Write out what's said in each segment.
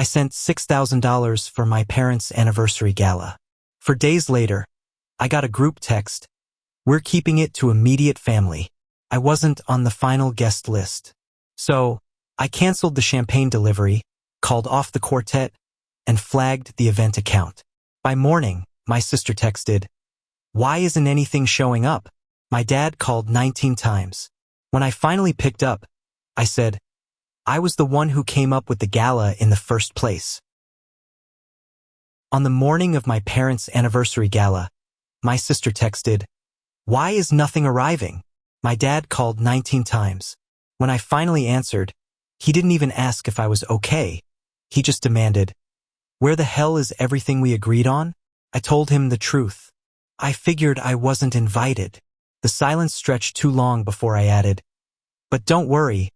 I sent $6,000 for my parents' anniversary gala. For days later, I got a group text. We're keeping it to immediate family. I wasn't on the final guest list. So, I canceled the champagne delivery, called off the quartet, and flagged the event account. By morning, my sister texted, "Why isn't anything showing up?" My dad called 19 times. When I finally picked up, I said, "I was the one who came up with the gala in the first place." On the morning of my parents' anniversary gala, my sister texted, "Why is nothing arriving?" My dad called 19 times. When I finally answered, he didn't even ask if I was okay. He just demanded, "Where the hell is everything we agreed on?" I told him the truth. I figured I wasn't invited. The silence stretched too long before I added, "But don't worry,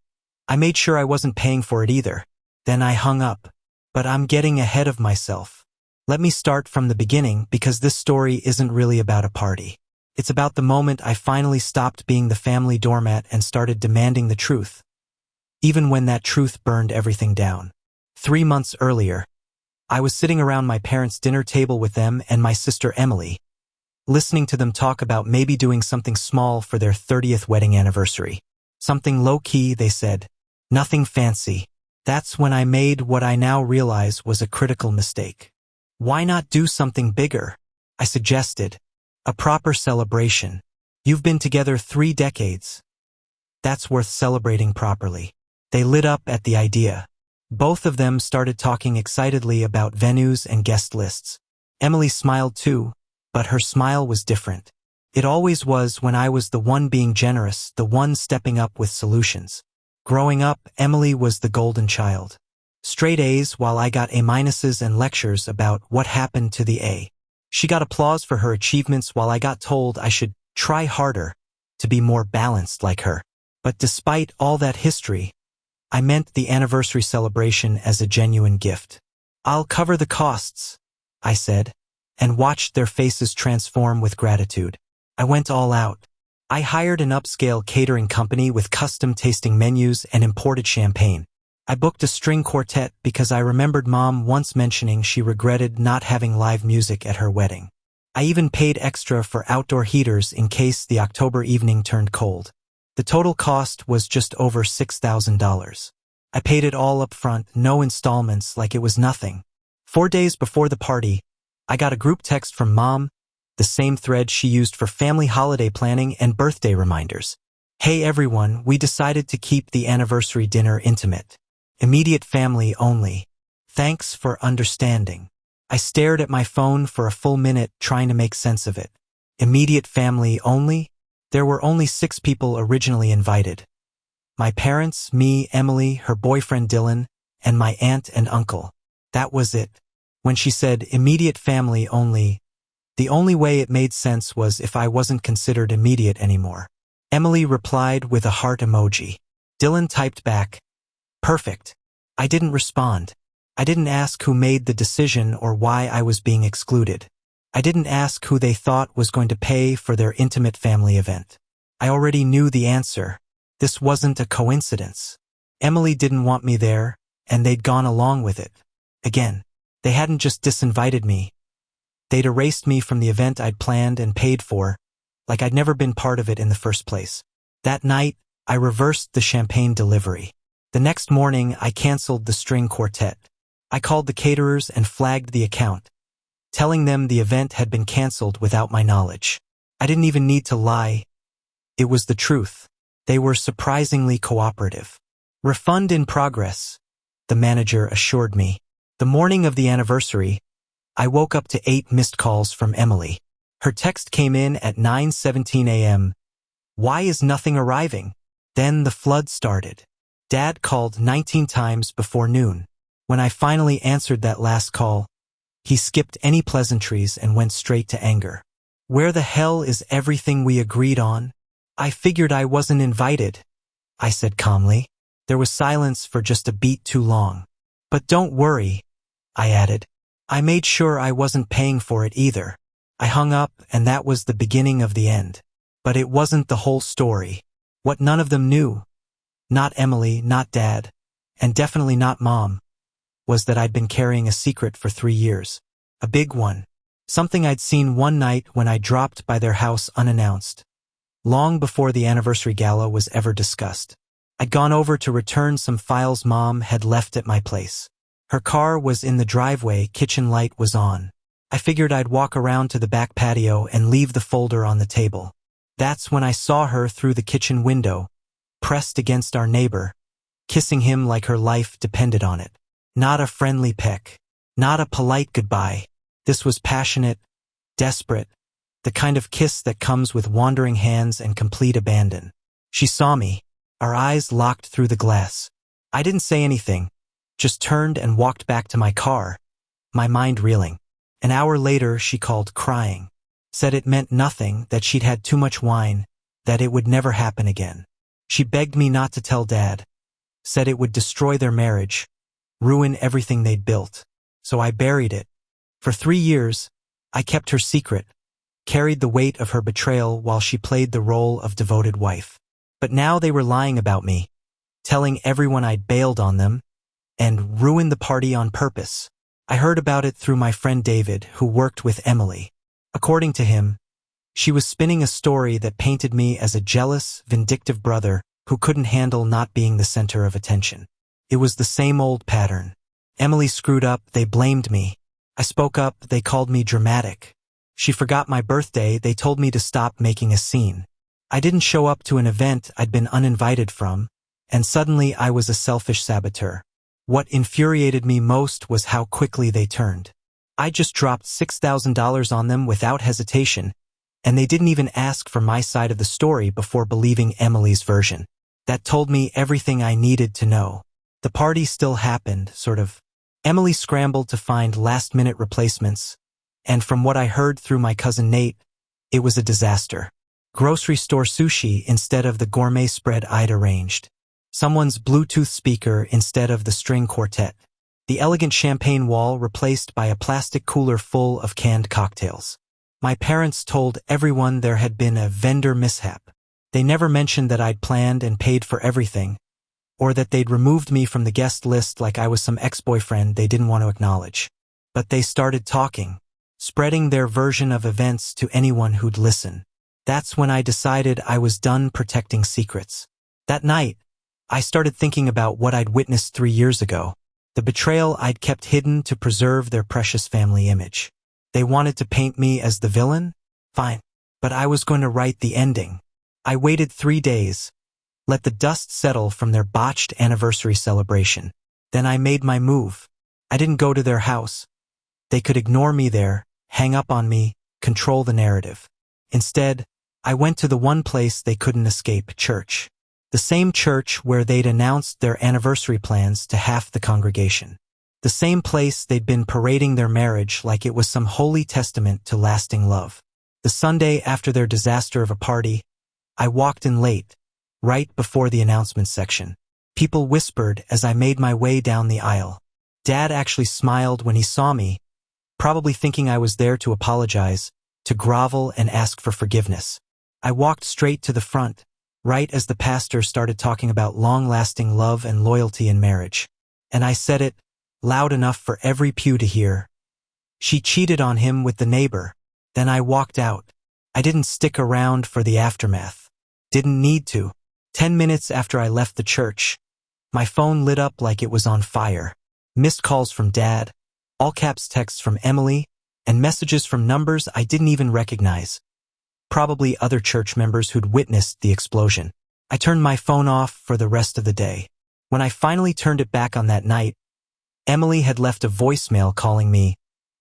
I made sure I wasn't paying for it either." Then I hung up. But I'm getting ahead of myself. Let me start from the beginning because this story isn't really about a party. It's about the moment I finally stopped being the family doormat and started demanding the truth, even when that truth burned everything down. 3 months earlier, I was sitting around my parents' dinner table with them and my sister Emily, listening to them talk about maybe doing something small for their 30th wedding anniversary. Something low-key, they said. Nothing fancy. That's when I made what I now realize was a critical mistake. Why not do something bigger? I suggested. A proper celebration. You've been together 3 decades. That's worth celebrating properly. They lit up at the idea. Both of them started talking excitedly about venues and guest lists. Emily smiled too, but her smile was different. It always was when I was the one being generous, the one stepping up with solutions. Growing up, Emily was the golden child. Straight A's while I got A- and lectures about what happened to the A. She got applause for her achievements while I got told I should try harder to be more balanced like her. But despite all that history, I meant the anniversary celebration as a genuine gift. "I'll cover the costs," I said, and watched their faces transform with gratitude. I went all out. I hired an upscale catering company with custom tasting menus and imported champagne. I booked a string quartet because I remembered Mom once mentioning she regretted not having live music at her wedding. I even paid extra for outdoor heaters in case the October evening turned cold. The total cost was just over $6,000. I paid it all up front, no installments, like it was nothing. 4 days before the party, I got a group text from Mom, the same thread she used for family holiday planning and birthday reminders. "Hey everyone, we decided to keep the anniversary dinner intimate. Immediate family only. Thanks for understanding." I stared at my phone for a full minute trying to make sense of it. Immediate family only? There were only 6 people originally invited. My parents, me, Emily, her boyfriend Dylan, and my aunt and uncle. That was it. When she said immediate family only, the only way it made sense was if I wasn't considered immediate anymore. Emily replied with a heart emoji. Dylan typed back, "Perfect." I didn't respond. I didn't ask who made the decision or why I was being excluded. I didn't ask who they thought was going to pay for their intimate family event. I already knew the answer. This wasn't a coincidence. Emily didn't want me there, and they'd gone along with it. Again, they hadn't just disinvited me. They'd erased me from the event I'd planned and paid for, like I'd never been part of it in the first place. That night, I reversed the champagne delivery. The next morning, I canceled the string quartet. I called the caterers and flagged the account, telling them the event had been canceled without my knowledge. I didn't even need to lie. It was the truth. They were surprisingly cooperative. "Refund in progress," the manager assured me. The morning of the anniversary, I woke up to 8 missed calls from Emily. Her text came in at 9:17 a.m. "Why is nothing arriving?" Then the flood started. Dad called 19 times before noon. When I finally answered that last call, he skipped any pleasantries and went straight to anger. "Where the hell is everything we agreed on?" "I figured I wasn't invited," I said calmly. There was silence for just a beat too long. "But don't worry," I added. "I made sure I wasn't paying for it either." I hung up, and that was the beginning of the end. But it wasn't the whole story. What none of them knew, not Emily, not Dad, and definitely not Mom, was that I'd been carrying a secret for 3 years. A big one. Something I'd seen one night when I dropped by their house unannounced. Long before the anniversary gala was ever discussed. I'd gone over to return some files Mom had left at my place. Her car was in the driveway, kitchen light was on. I figured I'd walk around to the back patio and leave the folder on the table. That's when I saw her through the kitchen window, pressed against our neighbor, kissing him like her life depended on it. Not a friendly peck. Not a polite goodbye. This was passionate, desperate, the kind of kiss that comes with wandering hands and complete abandon. She saw me. Our eyes locked through the glass. I didn't say anything, just turned and walked back to my car, my mind reeling. An hour later, she called crying. Said it meant nothing, that she'd had too much wine, that it would never happen again. She begged me not to tell Dad. Said it would destroy their marriage, ruin everything they'd built. So I buried it. For 3 years, I kept her secret, carried the weight of her betrayal while she played the role of devoted wife. But now they were lying about me, telling everyone I'd bailed on them, and ruined the party on purpose. I heard about it through my friend David, who worked with Emily. According to him, she was spinning a story that painted me as a jealous, vindictive brother who couldn't handle not being the center of attention. It was the same old pattern. Emily screwed up, they blamed me. I spoke up, they called me dramatic. She forgot my birthday, they told me to stop making a scene. I didn't show up to an event I'd been uninvited from, and suddenly I was a selfish saboteur. What infuriated me most was how quickly they turned. I just dropped $6,000 on them without hesitation, and they didn't even ask for my side of the story before believing Emily's version. That told me everything I needed to know. The party still happened, sort of. Emily scrambled to find last-minute replacements, and from what I heard through my cousin Nate, it was a disaster. Grocery store sushi instead of the gourmet spread I'd arranged. Someone's Bluetooth speaker instead of the string quartet. The elegant champagne wall replaced by a plastic cooler full of canned cocktails. My parents told everyone there had been a vendor mishap. They never mentioned that I'd planned and paid for everything, or that they'd removed me from the guest list like I was some ex-boyfriend they didn't want to acknowledge. But they started talking, spreading their version of events to anyone who'd listen. That's when I decided I was done protecting secrets. That night, I started thinking about what I'd witnessed 3 years ago, the betrayal I'd kept hidden to preserve their precious family image. They wanted to paint me as the villain? Fine. But I was going to write the ending. I waited 3 days, let the dust settle from their botched anniversary celebration. Then I made my move. I didn't go to their house. They could ignore me there, hang up on me, control the narrative. Instead, I went to the one place they couldn't escape, church. The same church where they'd announced their anniversary plans to half the congregation. The same place they'd been parading their marriage like it was some holy testament to lasting love. The Sunday after their disaster of a party, I walked in late, right before the announcement section. People whispered as I made my way down the aisle. Dad actually smiled when he saw me, probably thinking I was there to apologize, to grovel and ask for forgiveness. I walked straight to the front, right as the pastor started talking about long-lasting love and loyalty in marriage. And I said it, loud enough for every pew to hear. She cheated on him with the neighbor. Then I walked out. I didn't stick around for the aftermath. Didn't need to. 10 minutes after I left the church, my phone lit up like it was on fire. Missed calls from Dad, all-caps texts from Emily, and messages from numbers I didn't even recognize. Probably other church members who'd witnessed the explosion. I turned my phone off for the rest of the day. When I finally turned it back on that night, Emily had left a voicemail calling me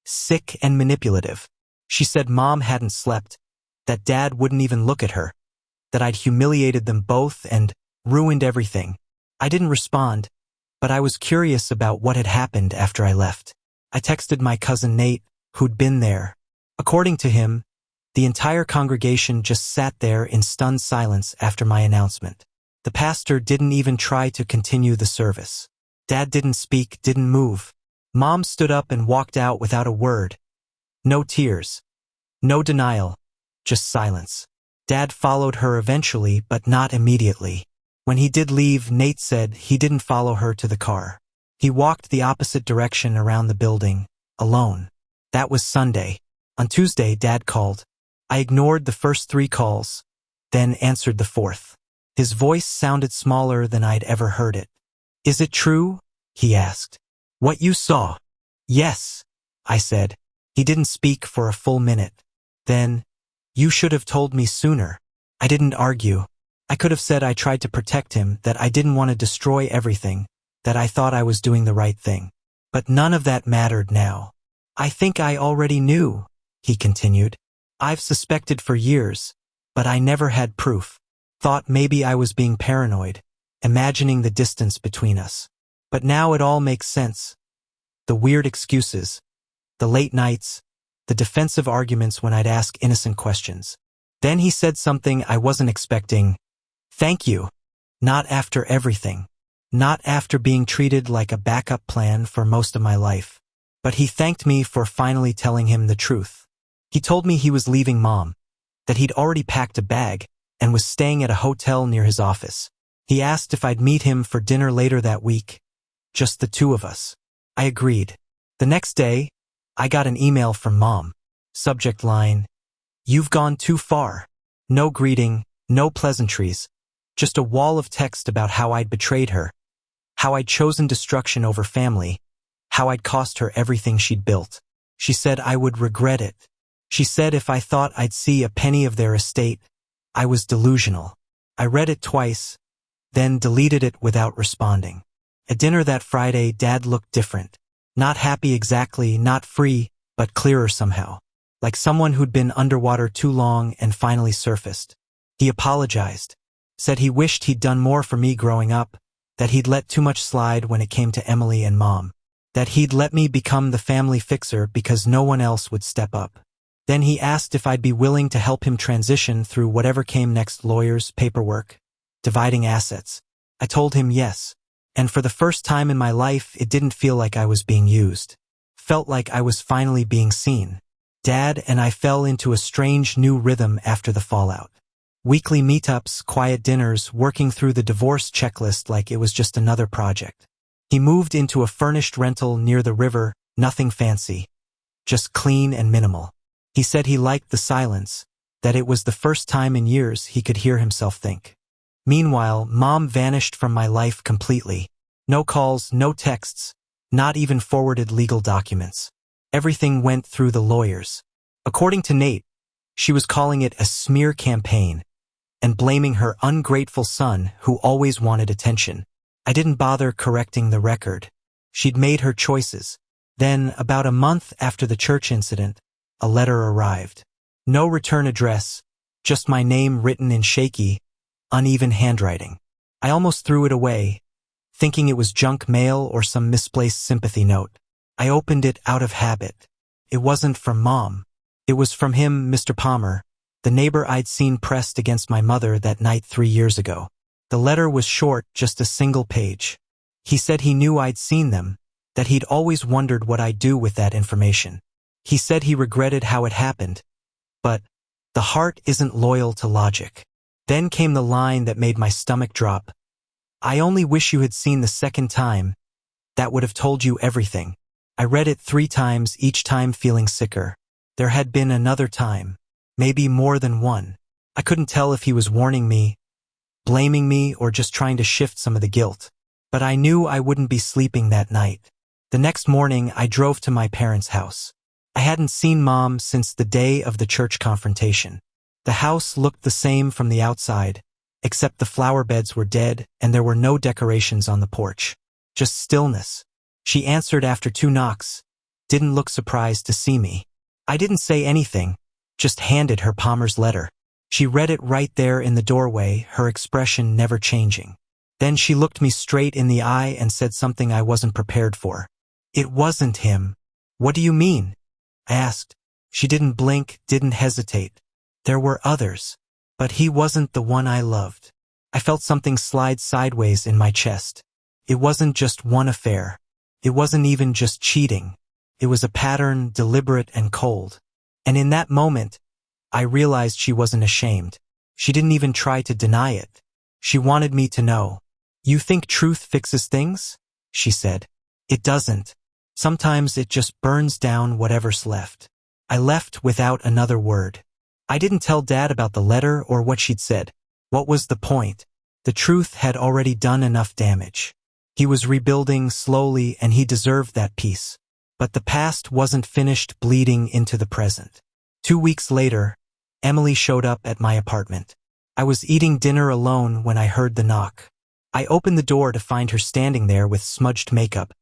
sick and manipulative. She said Mom hadn't slept, that Dad wouldn't even look at her, that I'd humiliated them both and ruined everything. I didn't respond, but I was curious about what had happened after I left. I texted my cousin Nate, who'd been there. According to him, the entire congregation just sat there in stunned silence after my announcement. The pastor didn't even try to continue the service. Dad didn't speak, didn't move. Mom stood up and walked out without a word. No tears. No denial. Just silence. Dad followed her eventually, but not immediately. When he did leave, Nate said he didn't follow her to the car. He walked the opposite direction around the building, alone. That was Sunday. On Tuesday, Dad called. I ignored the first 3 calls, then answered the 4th. His voice sounded smaller than I'd ever heard it. "Is it true?" he asked. "What you saw?" "Yes," I said. He didn't speak for a full minute. Then, "You should have told me sooner." I didn't argue. I could have said I tried to protect him, that I didn't want to destroy everything, that I thought I was doing the right thing. But none of that mattered now. "I think I already knew," he continued. "I've suspected for years, but I never had proof. Thought maybe I was being paranoid, imagining the distance between us. But now it all makes sense. The weird excuses, the late nights, the defensive arguments when I'd ask innocent questions." Then he said something I wasn't expecting. "Thank you. Not after everything. Not after being treated like a backup plan for most of my life." But he thanked me for finally telling him the truth. He told me he was leaving Mom, that he'd already packed a bag and was staying at a hotel near his office. He asked if I'd meet him for dinner later that week. Just the 2 of us. I agreed. The next day, I got an email from Mom. Subject line: "You've gone too far." No greeting, no pleasantries. Just a wall of text about how I'd betrayed her, how I'd chosen destruction over family, how I'd cost her everything she'd built. She said I would regret it. She said if I thought I'd see a penny of their estate, I was delusional. I read it twice, then deleted it without responding. At dinner that Friday, Dad looked different. Not happy exactly, not free, but clearer somehow. Like someone who'd been underwater too long and finally surfaced. He apologized. Said he wished he'd done more for me growing up, that he'd let too much slide when it came to Emily and Mom. That he'd let me become the family fixer because no one else would step up. Then he asked if I'd be willing to help him transition through whatever came next: lawyers, paperwork, dividing assets. I told him yes. And for the first time in my life, it didn't feel like I was being used. Felt like I was finally being seen. Dad and I fell into a strange new rhythm after the fallout. Weekly meetups, quiet dinners, working through the divorce checklist like it was just another project. He moved into a furnished rental near the river, nothing fancy, just clean and minimal. He said he liked the silence, that it was the first time in years he could hear himself think. Meanwhile, Mom vanished from my life completely. No calls, no texts, not even forwarded legal documents. Everything went through the lawyers. According to Nate, she was calling it a smear campaign and blaming her ungrateful son who always wanted attention. I didn't bother correcting the record. She'd made her choices. Then, about a month after the church incident, a letter arrived. No return address, just my name written in shaky, uneven handwriting. I almost threw it away, thinking it was junk mail or some misplaced sympathy note. I opened it out of habit. It wasn't from Mom. It was from him, Mr. Palmer, the neighbor I'd seen pressed against my mother that night 3 years ago. The letter was short, just a single page. He said he knew I'd seen them, that he'd always wondered what I'd do with that information. He said he regretted how it happened, but the heart isn't loyal to logic. Then came the line that made my stomach drop. "I only wish you had seen the second time. That would have told you everything." I read it 3 times, each time feeling sicker. There had been another time, maybe more than one. I couldn't tell if he was warning me, blaming me, or just trying to shift some of the guilt. But I knew I wouldn't be sleeping that night. The next morning, I drove to my parents' house. I hadn't seen Mom since the day of the church confrontation. The house looked the same from the outside, except the flower beds were dead and there were no decorations on the porch. Just stillness. She answered after 2 knocks, didn't look surprised to see me. I didn't say anything, just handed her Palmer's letter. She read it right there in the doorway, her expression never changing. Then she looked me straight in the eye and said something I wasn't prepared for. "It wasn't him." "What do you mean?" I asked. She didn't blink, didn't hesitate. "There were others, but he wasn't the one I loved." I felt something slide sideways in my chest. It wasn't just one affair. It wasn't even just cheating. It was a pattern, deliberate and cold. And in that moment, I realized she wasn't ashamed. She didn't even try to deny it. She wanted me to know. "You think truth fixes things?" she said. It doesn't. Sometimes it just burns down whatever's left. I left without another word. I didn't tell Dad about the letter or what she'd said. What was the point? The truth had already done enough damage. He was rebuilding slowly and he deserved that peace. But the past wasn't finished bleeding into the present. 2 weeks later, Emily showed up at my apartment. I was eating dinner alone when I heard the knock. I opened the door to find her standing there with smudged makeup,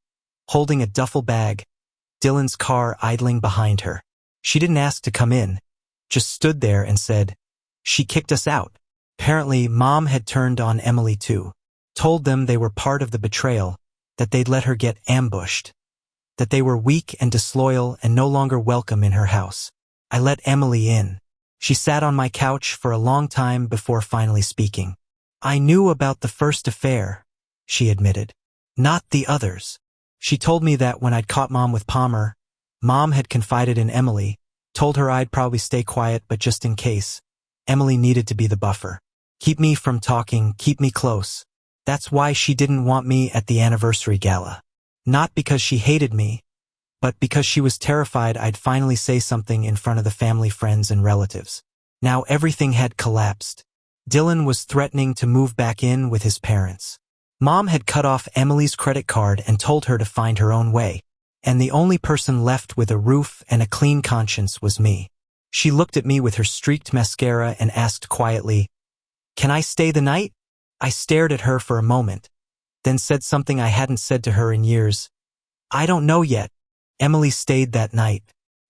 holding a duffel bag, Dylan's car idling behind her. She didn't ask to come in, just stood there and said, "She kicked us out." Apparently, Mom had turned on Emily too, told them they were part of the betrayal, that they'd let her get ambushed, that they were weak and disloyal and no longer welcome in her house. I let Emily in. She sat on my couch for a long time before finally speaking. "I knew about the first affair," she admitted. "Not the others." She told me that when I'd caught Mom with Palmer, Mom had confided in Emily, told her I'd probably stay quiet, but just in case, Emily needed to be the buffer. Keep me from talking, keep me close. That's why she didn't want me at the anniversary gala. Not because she hated me, but because she was terrified I'd finally say something in front of the family, friends, and relatives. Now everything had collapsed. Dylan was threatening to move back in with his parents. Mom had cut off Emily's credit card and told her to find her own way. And the only person left with a roof and a clean conscience was me. She looked at me with her streaked mascara and asked quietly, "Can I stay the night?" I stared at her for a moment, then said something I hadn't said to her in years. "I don't know yet." Emily stayed that night.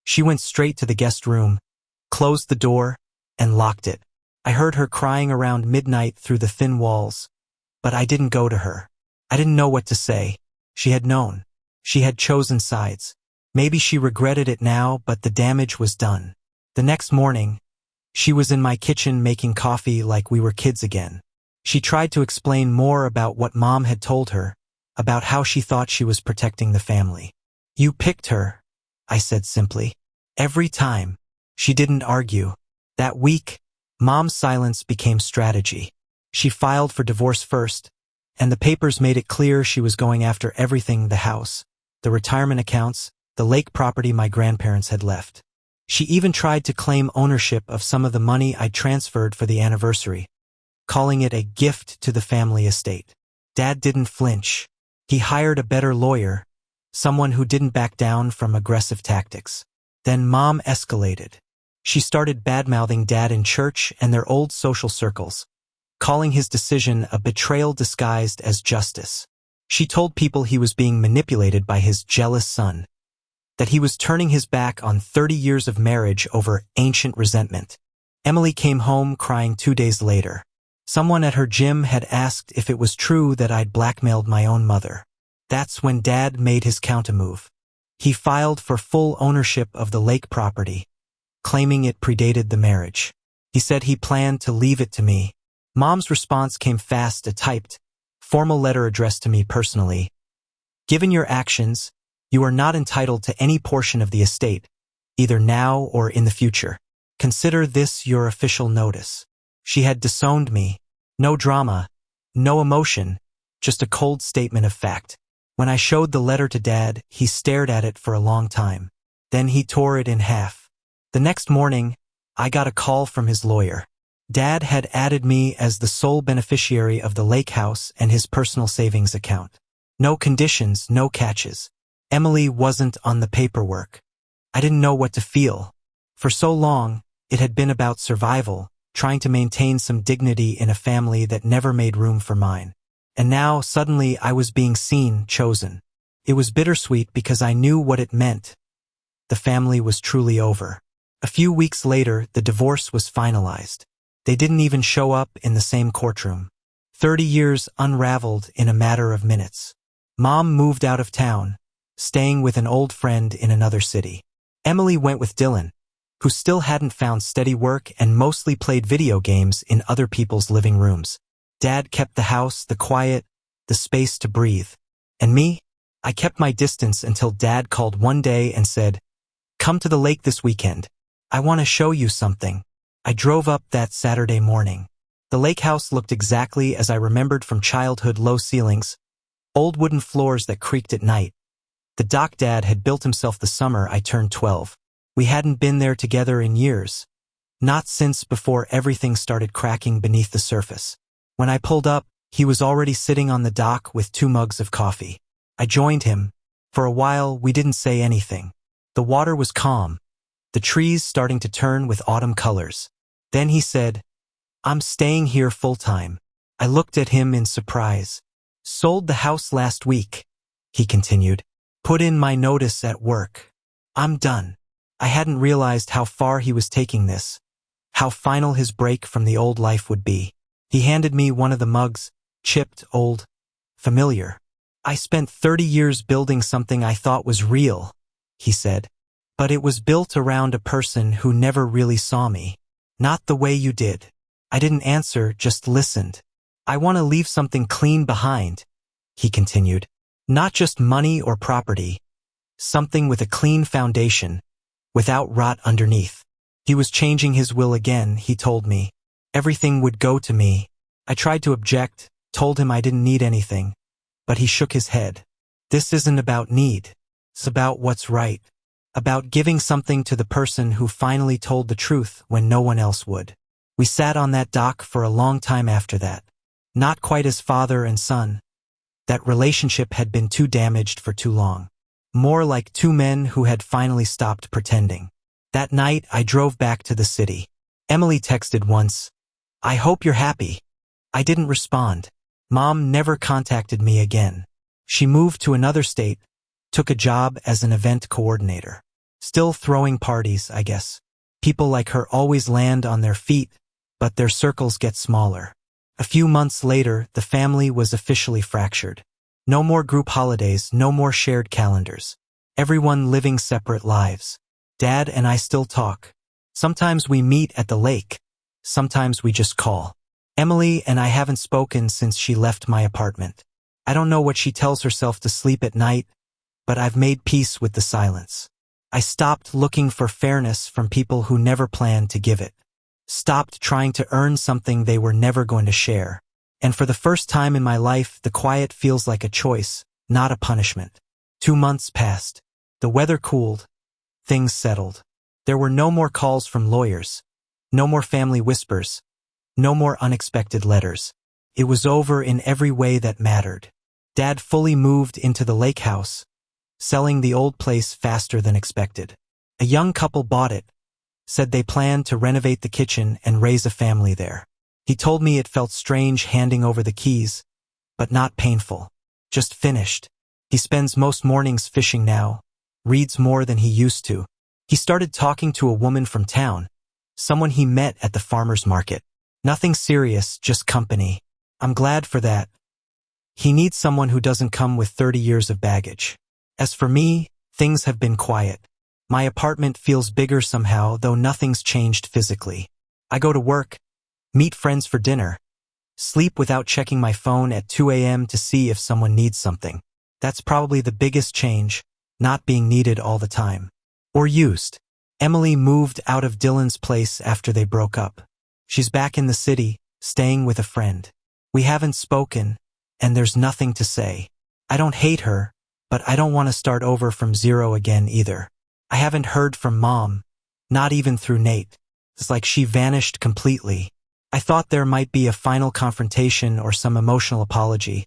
She went straight to the guest room, closed the door, and locked it. I heard her crying around midnight through the thin walls, but I didn't go to her. I didn't know what to say. She had known. She had chosen sides. Maybe she regretted it now, but the damage was done. The next morning, she was in my kitchen making coffee like we were kids again. She tried to explain more about what Mom had told her, about how she thought she was protecting the family. "You picked her," I said simply. Every time. She didn't argue. That week, Mom's silence became strategy. She filed for divorce first, and the papers made it clear she was going after everything: the house, the retirement accounts, the lake property my grandparents had left. She even tried to claim ownership of some of the money I transferred for the anniversary, calling it a gift to the family estate. Dad didn't flinch. He hired a better lawyer, someone who didn't back down from aggressive tactics. Then Mom escalated. She started badmouthing Dad in church and their old social circles, calling his decision a betrayal disguised as justice. She told people he was being manipulated by his jealous son, that he was turning his back on 30 years of marriage over ancient resentment. Emily came home crying 2 days later. Someone at her gym had asked if it was true that I'd blackmailed my own mother. That's when Dad made his countermove. He filed for full ownership of the lake property, claiming it predated the marriage. He said he planned to leave it to me. Mom's response came fast: a typed, formal letter addressed to me personally. "Given your actions, you are not entitled to any portion of the estate, either now or in the future. Consider this your official notice." She had disowned me. No drama, no emotion, just a cold statement of fact. When I showed the letter to Dad, he stared at it for a long time. Then he tore it in half. The next morning, I got a call from his lawyer. Dad had added me as the sole beneficiary of the lake house and his personal savings account. No conditions, no catches. Emily wasn't on the paperwork. I didn't know what to feel. For so long, it had been about survival, trying to maintain some dignity in a family that never made room for mine. And now, suddenly, I was being seen, chosen. It was bittersweet because I knew what it meant. The family was truly over. A few weeks later, the divorce was finalized. They didn't even show up in the same courtroom. 30 years unraveled in a matter of minutes. Mom moved out of town, staying with an old friend in another city. Emily went with Dylan, who still hadn't found steady work and mostly played video games in other people's living rooms. Dad kept the house, the quiet, the space to breathe. And me? I kept my distance until Dad called one day and said, "Come to the lake this weekend. I want to show you something." I drove up that Saturday morning. The lake house looked exactly as I remembered from childhood: low ceilings, old wooden floors that creaked at night, The dock Dad had built himself the summer I turned 12. We hadn't been there together in years. Not since before everything started cracking beneath the surface. When I pulled up, he was already sitting on the dock with 2 mugs of coffee. I joined him. For a while, we didn't say anything. The water was calm, the trees starting to turn with autumn colors. Then he said, "I'm staying here full-time." I looked at him in surprise. "Sold the house last week," he continued. "Put in my notice at work. I'm done." I hadn't realized how far he was taking this, how final his break from the old life would be. He handed me one of the mugs, chipped, old, familiar. "I spent 30 years building something I thought was real," he said. "But it was built around a person who never really saw me. Not the way you did." I didn't answer, just listened. "I want to leave something clean behind," he continued. "Not just money or property. Something with a clean foundation, without rot underneath." He was changing his will again, he told me. Everything would go to me. I tried to object, told him I didn't need anything. But he shook his head. "This isn't about need. It's about what's right. About giving something to the person who finally told the truth when no one else would." We sat on that dock for a long time after that. Not quite as father and son. That relationship had been too damaged for too long. More like 2 men who had finally stopped pretending. That night, I drove back to the city. Emily texted once, "I hope you're happy." I didn't respond. Mom never contacted me again. She moved to another state, took a job as an event coordinator. Still throwing parties, I guess. People like her always land on their feet, but their circles get smaller. A few months later, the family was officially fractured. No more group holidays, no more shared calendars. Everyone living separate lives. Dad and I still talk. Sometimes we meet at the lake. Sometimes we just call. Emily and I haven't spoken since she left my apartment. I don't know what she tells herself to sleep at night, but I've made peace with the silence. I stopped looking for fairness from people who never planned to give it. Stopped trying to earn something they were never going to share. And for the first time in my life, the quiet feels like a choice, not a punishment. 2 months passed. The weather cooled. Things settled. There were no more calls from lawyers. No more family whispers. No more unexpected letters. It was over in every way that mattered. Dad fully moved into the lake house, selling the old place faster than expected. A young couple bought it, said they planned to renovate the kitchen and raise a family there. He told me it felt strange handing over the keys, but not painful. Just finished. He spends most mornings fishing now, reads more than he used to. He started talking to a woman from town, someone he met at the farmer's market. Nothing serious, just company. I'm glad for that. He needs someone who doesn't come with 30 years of baggage. As for me, things have been quiet. My apartment feels bigger somehow, though nothing's changed physically. I go to work, meet friends for dinner, sleep without checking my phone at 2 a.m. to see if someone needs something. That's probably the biggest change, not being needed all the time. Or used. Emily moved out of Dylan's place after they broke up. She's back in the city, staying with a friend. We haven't spoken, and there's nothing to say. I don't hate her, but I don't want to start over from zero again either. I haven't heard from Mom, not even through Nate. It's like she vanished completely. I thought there might be a final confrontation or some emotional apology,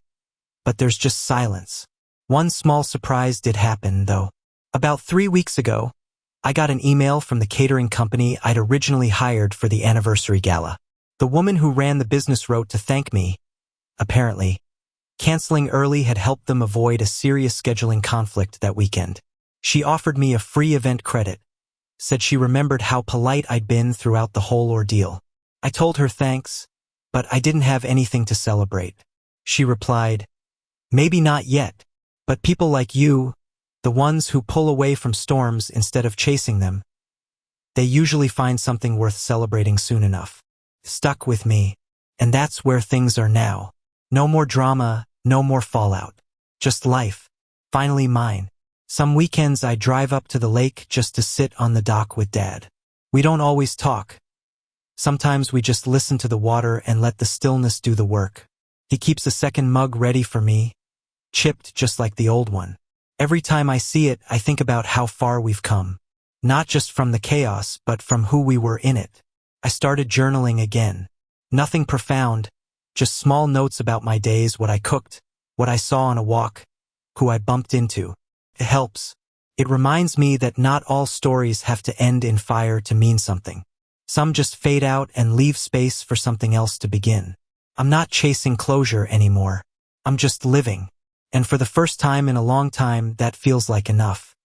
but there's just silence. One small surprise did happen, though. About 3 weeks ago, I got an email from the catering company I'd originally hired for the anniversary gala. The woman who ran the business wrote to thank me. Apparently, canceling early had helped them avoid a serious scheduling conflict that weekend. She offered me a free event credit, said she remembered how polite I'd been throughout the whole ordeal. I told her thanks, but I didn't have anything to celebrate. She replied, "Maybe not yet, but people like you, the ones who pull away from storms instead of chasing them, they usually find something worth celebrating soon enough." Stuck with me, and that's where things are now. No more drama, no more fallout. Just life. Finally mine. Some weekends I drive up to the lake just to sit on the dock with Dad. We don't always talk. Sometimes we just listen to the water and let the stillness do the work. He keeps a second mug ready for me, chipped just like the old one. Every time I see it, I think about how far we've come. Not just from the chaos, but from who we were in it. I started journaling again. Nothing profound, just small notes about my days, what I cooked, what I saw on a walk, who I bumped into. It helps. It reminds me that not all stories have to end in fire to mean something. Some just fade out and leave space for something else to begin. I'm not chasing closure anymore. I'm just living. And for the first time in a long time, that feels like enough.